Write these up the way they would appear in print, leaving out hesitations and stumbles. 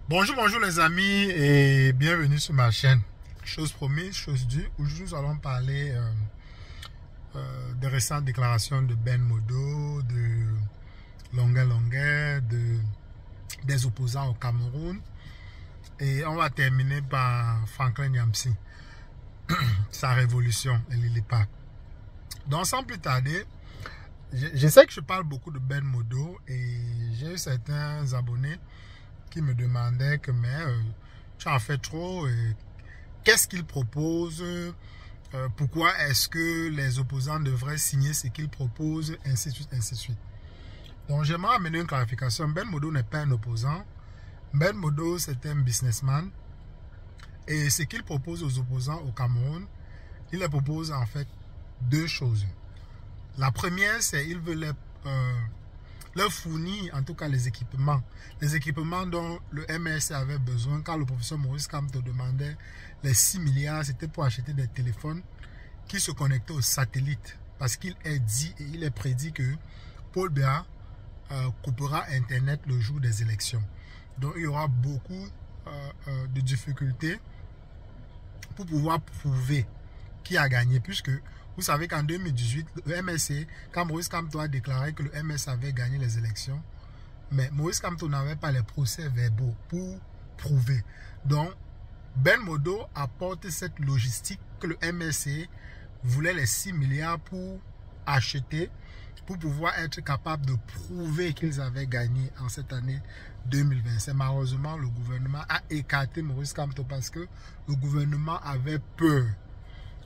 Bonjour les amis et bienvenue sur ma chaîne. Chose promise, chose due. Aujourd'hui nous allons parler des récentes déclarations de Ben Modo, de Longuet, des opposants au Cameroun. Et on va terminer par Franklin Nyamsi, sa révolution et Lily Pack. Donc sans plus tarder, je sais que je parle beaucoup de Ben Modo et j'ai eu certains abonnés qui me demandaient que tu en fais trop, qu'est-ce qu'il propose, pourquoi est-ce que les opposants devraient signer ce qu'il propose, ainsi de suite, ainsi de suite. Donc j'aimerais amener une clarification. Ben Modo n'est pas un opposant. Ben Modo c'est un businessman et ce qu'il propose aux opposants au Cameroun, il leur propose en fait deux choses. La première, c'est qu'il veut leur fournir en tout cas les équipements dont le MRC avait besoin. Quand le professeur Maurice Kamto demandait les 6 milliards, c'était pour acheter des téléphones qui se connectaient au satellite, parce qu'il est dit et il est prédit que Paul Biya coupera Internet le jour des élections. Donc il y aura beaucoup de difficultés pour pouvoir prouver qui a gagné, puisque vous savez qu'en 2018, le MRC, quand Maurice Kamto a déclaré que le MRC avait gagné les élections, mais Maurice Kamto n'avait pas les procès verbaux pour prouver. Donc, Ben Modo apporte cette logistique que le MRC voulait les 6 milliards pour acheter, pour pouvoir être capable de prouver qu'ils avaient gagné en cette année 2025. Malheureusement, le gouvernement a écarté Maurice Kamto parce que le gouvernement avait peur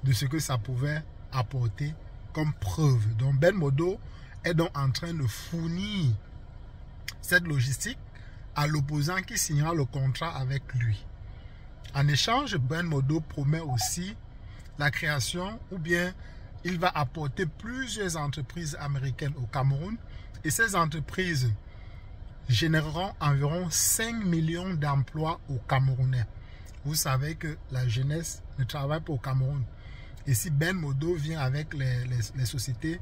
de ce que ça pouvait apporter comme preuve. Donc Ben Modo est donc en train de fournir cette logistique à l'opposant qui signera le contrat avec lui. En échange, Ben Modo promet aussi la création, ou bien il va apporter plusieurs entreprises américaines au Cameroun, et ces entreprises généreront environ 5 millions d'emplois aux Camerounais. Vous savez que la jeunesse ne travaille pas au Cameroun. Et si Ben Modo vient avec les sociétés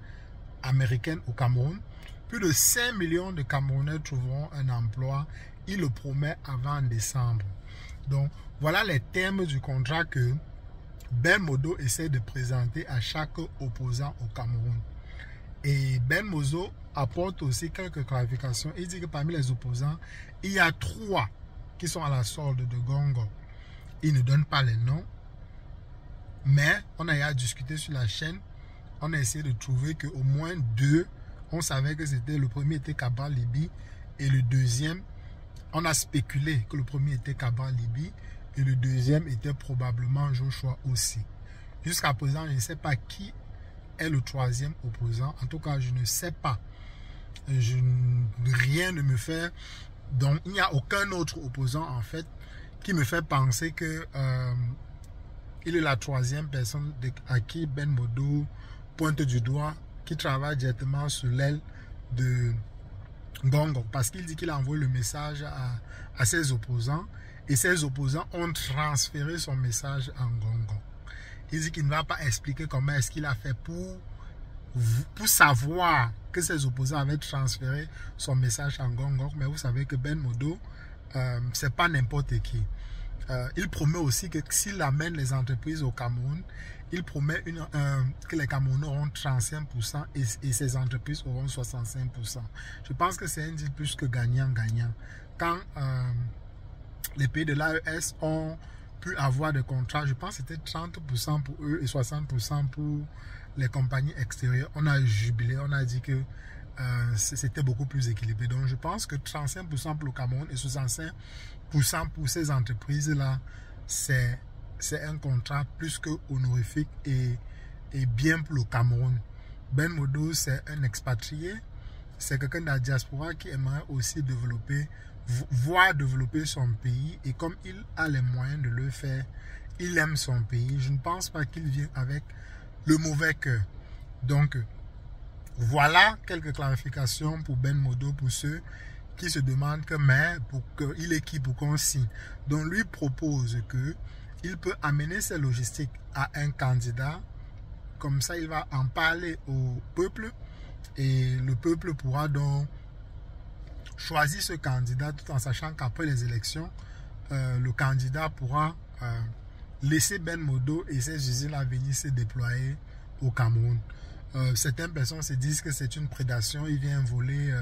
américaines au Cameroun, plus de 5 millions de Camerounais trouveront un emploi. Il le promet avant décembre. Donc, voilà les termes du contrat que Ben Modo essaie de présenter à chaque opposant au Cameroun. Et Ben Modo apporte aussi quelques clarifications. Il dit que parmi les opposants, il y a 3 qui sont à la solde de Gongo. Il ne donne pas les noms. Mais on a discuté sur la chaîne, on a essayé de trouver qu'au moins 2, on savait que c'était le premier était Cabral Libye et le deuxième, on a spéculé que le premier était Cabral Libye et le deuxième était probablement Joshua aussi. Jusqu'à présent, je ne sais pas qui est le troisième opposant. En tout cas, je ne sais pas. Rien ne me fait. Donc, il n'y a aucun autre opposant en fait qui me fait penser que il est la troisième personne à qui Ben Modo pointe du doigt, qui travaille directement sur l'aile de Gongo. Parce qu'il dit qu'il a envoyé le message à ses opposants et ses opposants ont transféré son message en Gongo. Il dit qu'il ne va pas expliquer comment est-ce qu'il a fait pour savoir que ses opposants avaient transféré son message en Gongo. Mais vous savez que Ben Modo, c'est pas n'importe qui. Il promet aussi que s'il amène les entreprises au Cameroun, il promet que les Camerounais auront 35% et ces entreprises auront 65%. Je pense que c'est un deal plus que gagnant-gagnant. Quand les pays de l'AES ont pu avoir des contrats, je pense que c'était 30% pour eux et 60% pour les compagnies extérieures, on a jubilé, on a dit que c'était beaucoup plus équilibré. Donc je pense que 35% pour le Cameroun et 65% pour ces entreprises-là, c'est un contrat plus que honorifique et bien pour le Cameroun. Ben Modo, c'est un expatrié, c'est quelqu'un de la diaspora qui aimerait aussi voir développer son pays, et comme il a les moyens de le faire, il aime son pays. Je ne pense pas qu'il vienne avec le mauvais cœur. Donc, voilà quelques clarifications pour Ben Modo, pour ceux qui se demandent que il est qui pour qu'on signe. Donc lui propose que il peut amener ses logistiques à un candidat, comme ça il va en parler au peuple et le peuple pourra donc choisit ce candidat tout en sachant qu'après les élections, le candidat pourra laisser Ben Modo et ses usines à venir se déployer au Cameroun. Certaines personnes se disent que c'est une prédation, il vient voler,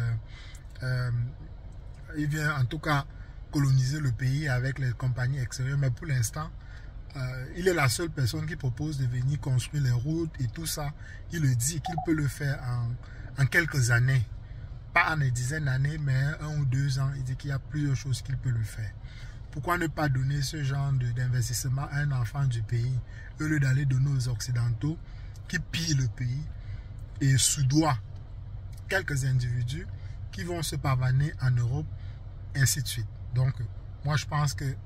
il vient en tout cas coloniser le pays avec les compagnies extérieures, mais pour l'instant, il est la seule personne qui propose de venir construire les routes et tout ça. Il le dit qu'il peut le faire en quelques années, pas en des dizaines d'années, mais 1 ou 2 ans. Il dit qu'il y a plusieurs choses qu'il peut le faire. Pourquoi ne pas donner ce genre d'investissement à un enfant du pays au lieu d'aller donner aux Occidentaux qui pillent le pays et soudoient quelques individus qui vont se pavaner en Europe, ainsi de suite. Donc, moi je pense que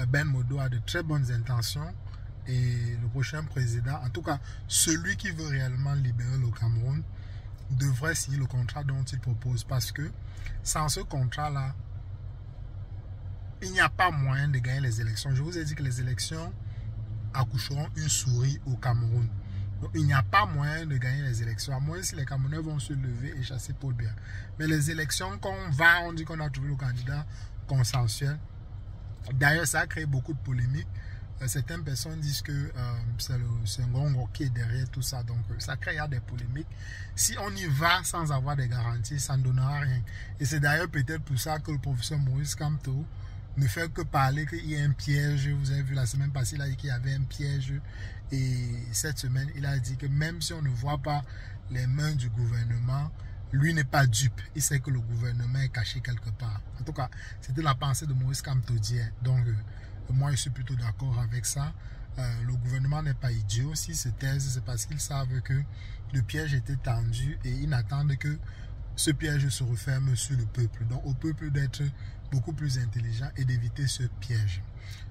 Ben Modo a de très bonnes intentions et le prochain président, en tout cas celui qui veut réellement libérer le Cameroun, devrait signer le contrat dont il propose, parce que sans ce contrat-là, il n'y a pas moyen de gagner les élections. Je vous ai dit que les élections accoucheront une souris au Cameroun. Donc, il n'y a pas moyen de gagner les élections, à moins si les Camerounais vont se lever et chasser Paul Biya. Mais les élections, quand on dit qu'on a trouvé le candidat consensuel. D'ailleurs, ça a créé beaucoup de polémiques. Certaines personnes disent que c'est un grand qui est derrière tout ça. Donc, ça crée des polémiques. Si on y va sans avoir des garanties, ça ne donnera rien. Et c'est d'ailleurs peut-être pour ça que le professeur Maurice Kamto ne fait que parler qu'il y a un piège. Vous avez vu la semaine passée, il a dit qu'il y avait un piège. Et cette semaine, il a dit que même si on ne voit pas les mains du gouvernement, lui n'est pas dupe. Il sait que le gouvernement est caché quelque part. En tout cas, c'était la pensée de Maurice Kamto d'hier. Donc, moi, je suis plutôt d'accord avec ça. Le gouvernement n'est pas idiot. S'ils se taisent, c'est parce qu'ils savent que le piège était tendu et ils n'attendent que ce piège se referme sur le peuple. Donc, au peuple d'être beaucoup plus intelligent et d'éviter ce piège.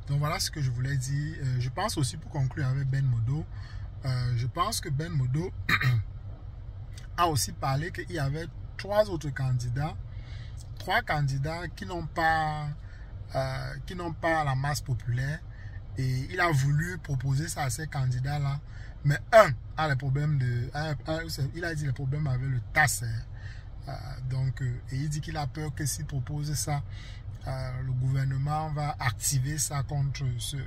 Donc, voilà ce que je voulais dire. Je pense aussi, pour conclure avec Ben Modo, je pense que Ben Modo a aussi parlé qu'il y avait 3 autres candidats. 3 candidats qui n'ont pas la masse populaire, et il a voulu proposer ça à ces candidats-là. Mais un a les problèmes il a dit les problèmes avec le TAS. Donc, et il dit qu'il a peur que s'il propose ça, le gouvernement va activer ça contre ce...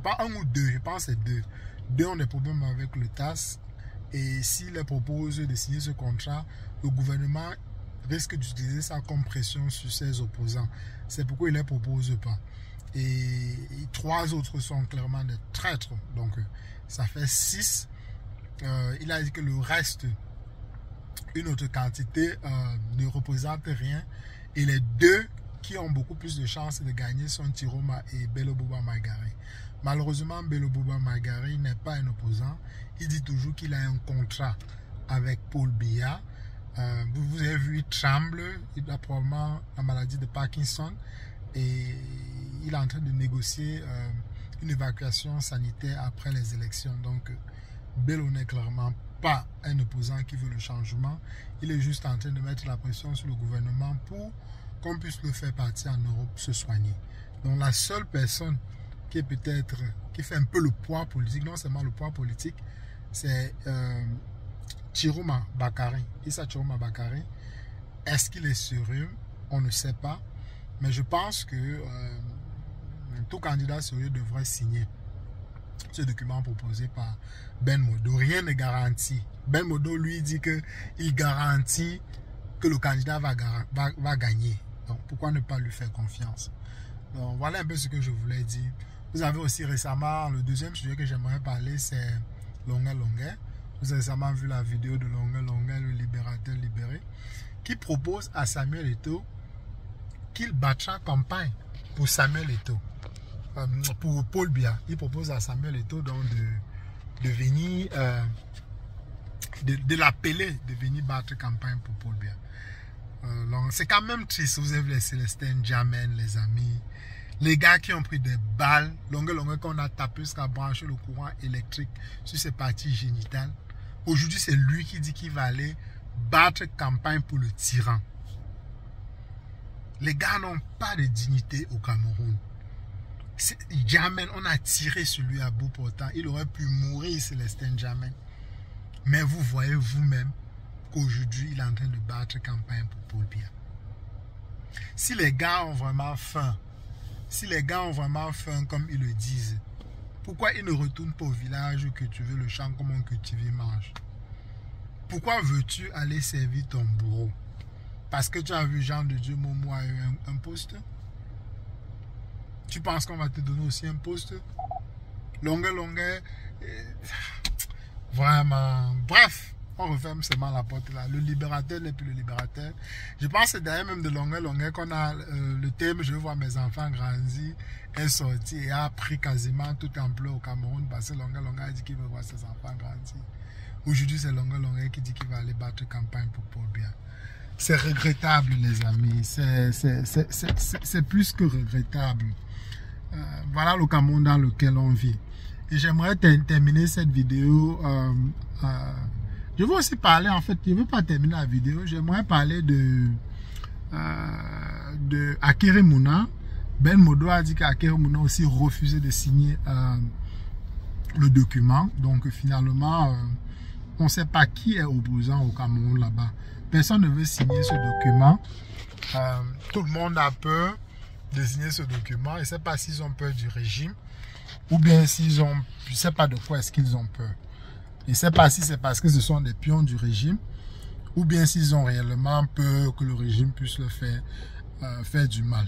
Pas 1 ou 2, je pense que c'est 2. 2 ont des problèmes avec le TAS. Et s'il leur propose de signer ce contrat, le gouvernement risque d'utiliser ça comme pression sur ses opposants. C'est pourquoi il ne les propose pas. Et 3 autres sont clairement des traîtres. Donc, ça fait 6. Il a dit que le reste, une autre quantité, ne représente rien. Et les 2 qui ont beaucoup plus de chances de gagner sont Tiroma et Bello Boba Maïgari. Malheureusement, Bello Boba Maïgari n'est pas un opposant. Il dit toujours qu'il a un contrat avec Paul Biya. Vous avez vu, il tremble. Il a probablement la maladie de Parkinson. Et il est en train de négocier une évacuation sanitaire après les élections. Donc, Bello n'est clairement pas un opposant qui veut le changement. Il est juste en train de mettre la pression sur le gouvernement pour qu'on puisse le faire partir en Europe se soigner. Donc, la seule personne qui est peut-être, qui fait un peu le poids politique, non seulement le poids politique, c'est Tiroma Bakary. Issa Tiroma Bakary. Est-ce qu'il est sérieux? On ne sait pas. Mais je pense que tout candidat sérieux devrait signer ce document proposé par Ben Modo. Rien ne garantit. Ben Modo lui dit qu'il garantit que le candidat va gagner. Donc pourquoi ne pas lui faire confiance? Donc voilà un peu ce que je voulais dire. Vous avez aussi récemment, le deuxième sujet que j'aimerais parler, c'est Longuet Longuet. Vous avez récemment vu la vidéo de Longuet Longuet, le libérateur libéré, qui propose à Samuel Eto'o qu'il battra campagne pour Samuel Eto'o, pour Paul Biya. Il propose à Samuel Eto'o donc de venir, de l'appeler, de venir battre campagne pour Paul Biya. C'est quand même triste. Vous avez vu les Célestins Jamen, les amis, les gars qui ont pris des balles, Longuet qu'on a tapé jusqu'à brancher le courant électrique sur ses parties génitales. Aujourd'hui, c'est lui qui dit qu'il va aller battre campagne pour le tyran. Les gars n'ont pas de dignité au Cameroun. Jamen, on a tiré sur lui à bout portant. Il aurait pu mourir, Célestin Jamen. Mais vous voyez vous-même qu'aujourd'hui, il est en train de battre campagne pour Paul Biya. Si les gars ont vraiment faim, comme ils le disent, pourquoi ils ne retournent pas au village où cultiver le champ comme on cultive et mange? Pourquoi veux-tu aller servir ton bourreau? Parce que tu as vu Jean de Dieu Momo a eu un poste? Tu penses qu'on va te donner aussi un poste? Longueur. Vraiment. Bref, on referme seulement la porte là. Le libérateur n'est plus le libérateur. Je pense que c'est derrière même de longueur qu'on a le thème Je veux voir mes enfants grandir est sorti et a pris quasiment toute ampleur au Cameroun parce que longueur a dit qu'il veut voir ses enfants grandir. Aujourd'hui, c'est longueur qui dit qu'il va aller battre campagne pour Paul Biya. C'est regrettable, les amis. C'est plus que regrettable. Voilà le Cameroun dans lequel on vit. Et j'aimerais terminer cette vidéo. Je veux aussi parler, en fait, je ne veux pas terminer la vidéo. J'aimerais parler de Akéry Mouna. Ben Modo a dit qu'Akéry Mouna aussi refusé de signer le document. Donc finalement, on ne sait pas qui est opposant au Cameroun là-bas. Personne ne veut signer ce document. Tout le monde a peur de signer ce document. Je ne sais pas s'ils ont peur du régime ou bien s'ils ont... Je ne sais pas de quoi est-ce qu'ils ont peur. Je ne sais pas si c'est parce que ce sont des pions du régime ou bien s'ils ont réellement peur que le régime puisse le faire du mal.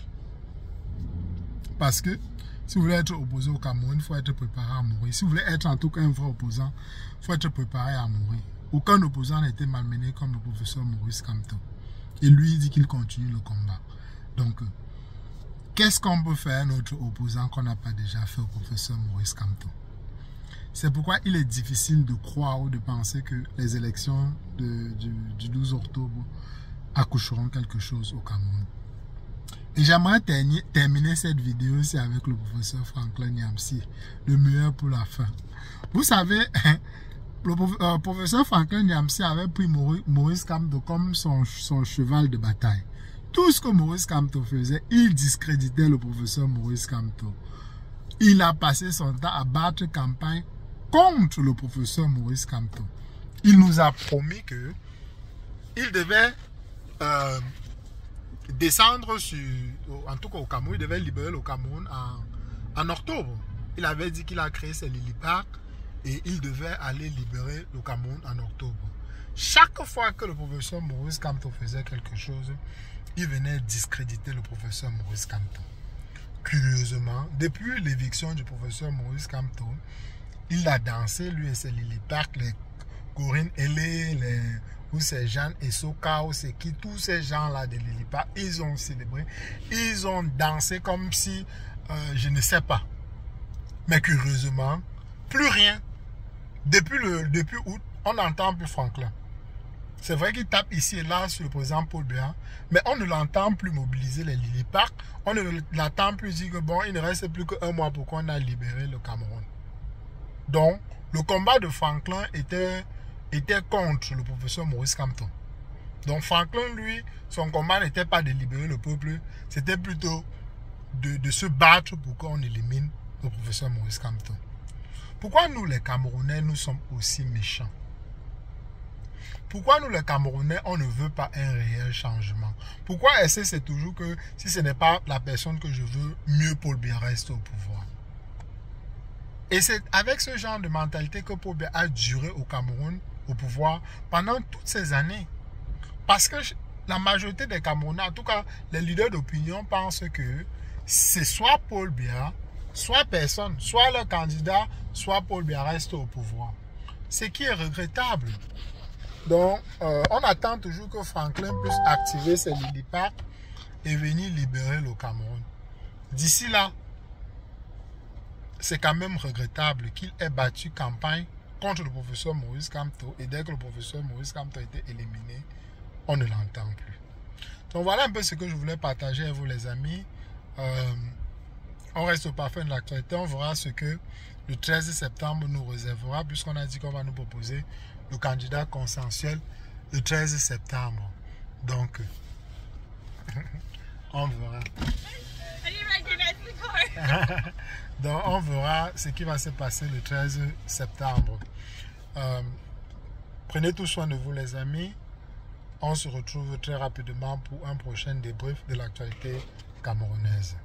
Parce que si vous voulez être opposé au Cameroun, il faut être préparé à mourir. Si vous voulez être en tout cas un vrai opposant, il faut être préparé à mourir. Aucun opposant n'a été malmené comme le professeur Maurice Kamto. Et lui, il dit qu'il continue le combat. Donc, qu'est-ce qu'on peut faire notre opposant qu'on n'a pas déjà fait au professeur Maurice Kamto? C'est pourquoi il est difficile de croire ou de penser que les élections du 12 octobre accoucheront quelque chose au Cameroun. Et j'aimerais terminer cette vidéo aussi avec le professeur Franklin Nyamsi, le meilleur pour la fin. Vous savez, le professeur Franklin Nyamsi avait pris Maurice Kamto comme son cheval de bataille. Tout ce que Maurice Kamto faisait, il discréditait le professeur Maurice Kamto. Il a passé son temps à battre campagne contre le professeur Maurice Kamto. Il nous a promis que il devait descendre en tout cas au Cameroun, il devait libérer le Cameroun en octobre. Il avait dit qu'il a créé ses Lily Park et il devait aller libérer le Cameroun en octobre. Chaque fois que le professeur Maurice Kamto faisait quelque chose, il venait discréditer le professeur Maurice Kamto. Curieusement, depuis l'éviction du professeur Maurice Kamto, il a dansé, lui et ses Lily Park, les Corinne Ailé, ou ces Jeanne et Soka, ou c'est qui, tous ces gens-là de Lily Park, ils ont célébré, ils ont dansé comme si, je ne sais pas. Mais curieusement, plus rien. Depuis août, on n'entend plus Franklin. C'est vrai qu'il tape ici et là sur le président Paul Biya, mais on ne l'entend plus mobiliser les Lily Park. On ne l'entend plus dire que bon, il ne reste plus qu'un mois pour qu'on a libéré le Cameroun. Donc, le combat de Franklin était contre le professeur Maurice Kamto. Donc, Franklin, lui, son combat n'était pas de libérer le peuple, c'était plutôt de se battre pour qu'on élimine le professeur Maurice Kamto. Pourquoi nous, les Camerounais, nous sommes aussi méchants? Pourquoi nous, les Camerounais, on ne veut pas un réel changement? Pourquoi est-ce que c'est toujours que si ce n'est pas la personne que je veux, mieux Paul Biya reste au pouvoir? Et c'est avec ce genre de mentalité que Paul Biya a duré au Cameroun, au pouvoir, pendant toutes ces années. Parce que la majorité des Camerounais, en tout cas les leaders d'opinion, pensent que c'est soit Paul Biya, soit personne, soit le candidat, soit Paul Biya reste au pouvoir. Ce qui est regrettable. Donc, on attend toujours que Franklin puisse activer ses Lily Park et venir libérer le Cameroun. D'ici là, c'est quand même regrettable qu'il ait battu campagne contre le professeur Maurice Kamto. Et dès que le professeur Maurice Kamto a été éliminé, on ne l'entend plus. Donc voilà un peu ce que je voulais partager avec vous, les amis. On reste au parfum de l'actualité. On verra ce que le 13 septembre nous réservera, puisqu'on a dit qu'on va nous proposer le candidat consensuel le 13 septembre. Donc, on verra. Donc, on verra ce qui va se passer le 13 septembre. Prenez tout soin de vous, les amis. On se retrouve très rapidement pour un prochain débrief de l'actualité camerounaise.